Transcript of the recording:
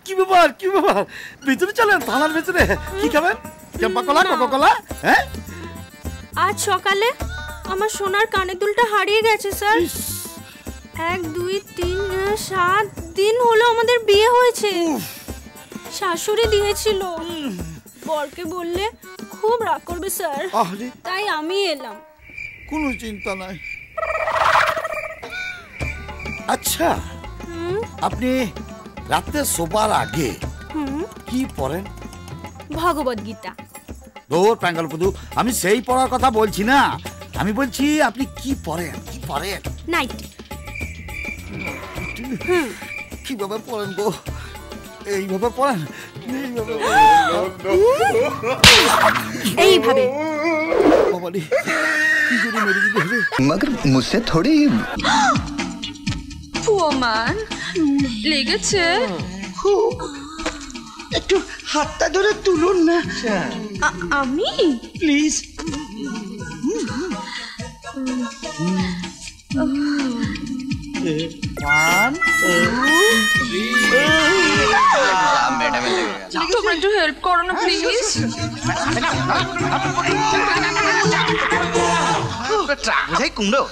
কি ব্যাপার কি ব্যাপার ভিতরে চলেন থানার ভেতরে কি খাবেন কোকা কোলা হ্যাঁ আজ সকালে আমার সোনার কানের দুলটা হারিয়ে গেছে স্যার 1 2 3 7 দিন হলো আমাদের বিয়ে হয়েছে শাশুড়ি দিয়েছিল বরকে বললে খুব রাগ করবে স্যার তাই আমি এলাম কোনো চিন্তা নাই আচ্ছা আপনি রাতে শোবার আগে কি পড়েন ভগবত গীতা দূর প্যাঙ্গলপুদু আমি সেই পড়ার কথা বলছি না আমি বলছি আপনি কি পড়েন নাইট কিভাবে পড়েন গো এইভাবে পড়েন এইভাবে বাবালি কি করে মেরে দিলে मगर मुझसे थोड़ी ওমান লেগেছে একটু হাতটা ধরে তুলুন না আমি প্লিজ তোমরা একটু হেল্প করো না প্লিজ বুঝাই কুমড়ো